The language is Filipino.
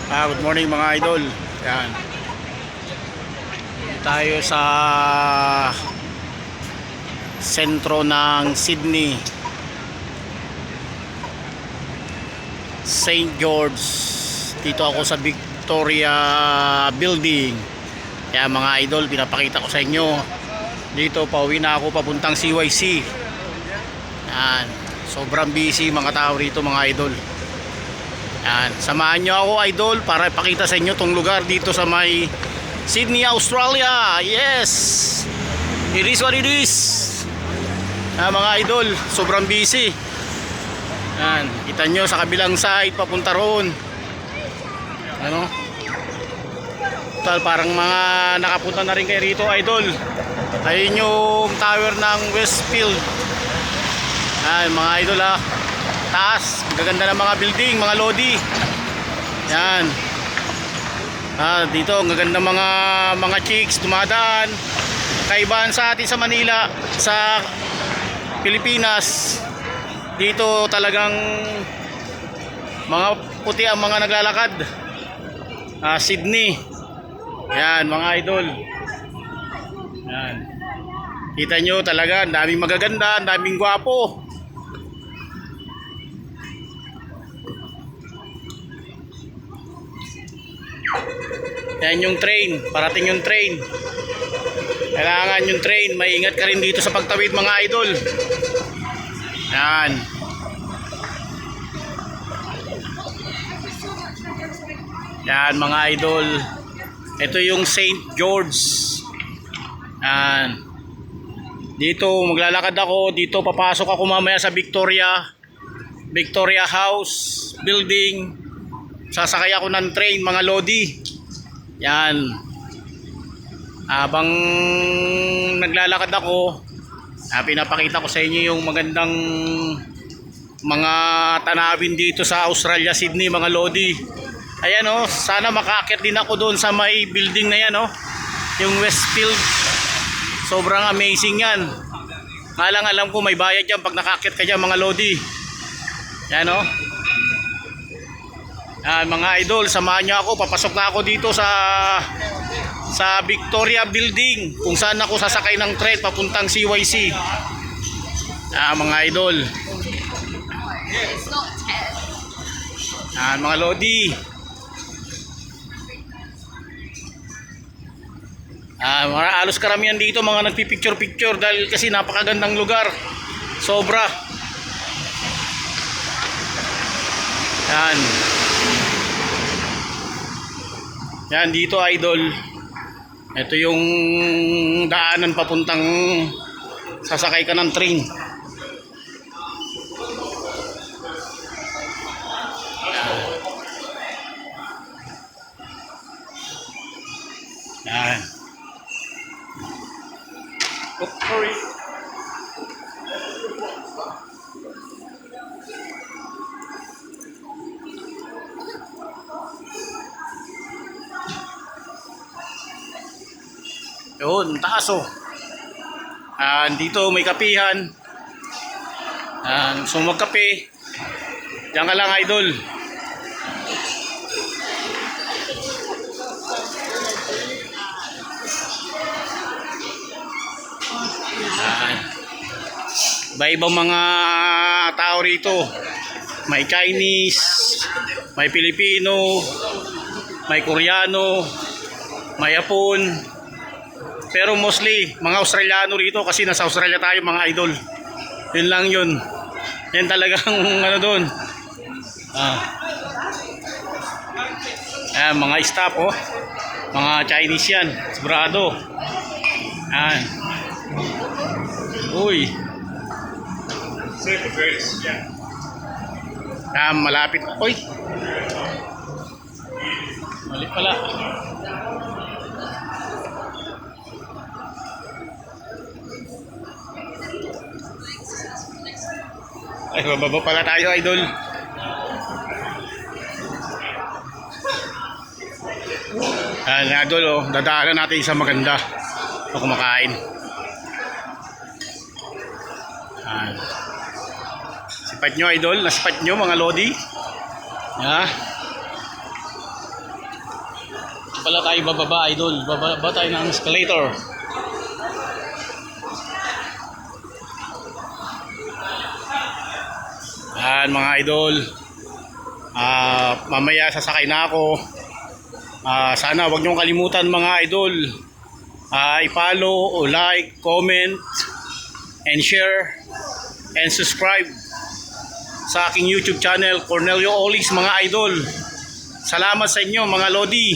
Good morning mga idol. Yan. Tayo sa sentro ng Sydney, St. George. Dito ako sa Victoria Building. Kaya mga idol, pinapakita ko sa inyo. Dito pauwi na ako papuntang CYC. Yan. Sobrang busy mga tao rito mga idol. Yan. Samahan nyo ako idol para ipakita sa inyo tong lugar dito sa may Sydney, Australia. Yes, it is what it is. Mga idol, sobrang busy. Yan. Kita nyo sa kabilang side papunta roon. Ano? Total, parang mga nakapunta na rin kayo rito idol. Ayun yung tower ng Westfield. Yan mga idol ha. Taas, magaganda ng mga building, mga lodi. Yan. Dito ang gaganda mga chicks dumadaan. Kaibahan sa atin sa Manila, sa Pilipinas. Dito talagang mga puti ang mga naglalakad. Sydney. Yan mga idol. Yan. Kita nyo talaga, ang daming magaganda, ang daming gwapo. Yan yung train, parating yung train. Kailangan yung train, maingat ka rin dito sa pagtawid mga idol. Yan. Yan mga idol. Ito yung St. George. Yan. Dito maglalakad ako, dito papasok ako mamaya sa Victoria House building. Sasakay ako ng train mga lodi. Yan. Habang naglalakad ako, pinapakita ko sa inyo yung magandang mga tanawin dito sa Australia, Sydney mga lodi. Ayan oh, sana makaakyat din ako doon sa may building na yan oh. Yung Westfield. Sobrang amazing yan. Nga lang alam ko may bayad yan pag nakaakyat ka dyan mga lodi. Yan oh. Mga idol, samahan nyo ako. Papasok na ako dito sa Victoria Building, kung saan ako sasakay ng train papuntang CYC. Mga idol. Mga lodi. Alos karamihan dito mga nagpipicture-picture dahil kasi napakagandang lugar. Sobra. Yan. Yan dito idol. Ito yung daanan papuntang sasakay ka ng train. Yan. Oh, sorry. Yun, taas oh. Dito may kapihan. So magkape. Diyan ka lang idol. Iba-ibang mga tao rito. May Chinese, may Pilipino, may Koreano, may Hapon. Pero mostly mga Australiano rito kasi nasa Australia tayo mga idol. Yun lang yun. Yan talagang ano doon. Mga staff oh. Mga Chinese yan. Sigurado. Yan. Uy. Malapit. Uy. Mali pala. Ay, bababa pala tayo idol. Idol oh, dadaanan natin isang maganda na kumakain. Sipat nyo idol, nasipat nyo mga lodi. pala tayo bababa, idol. Bababa tayo ng escalator. Yan mga idol. Mamaya sasakay na ako. Sana wag niyong kalimutan mga idol. I-follow, like, comment, and share, and subscribe sa aking YouTube channel, Cornelio Olis mga idol. Salamat sa inyo mga Lodi.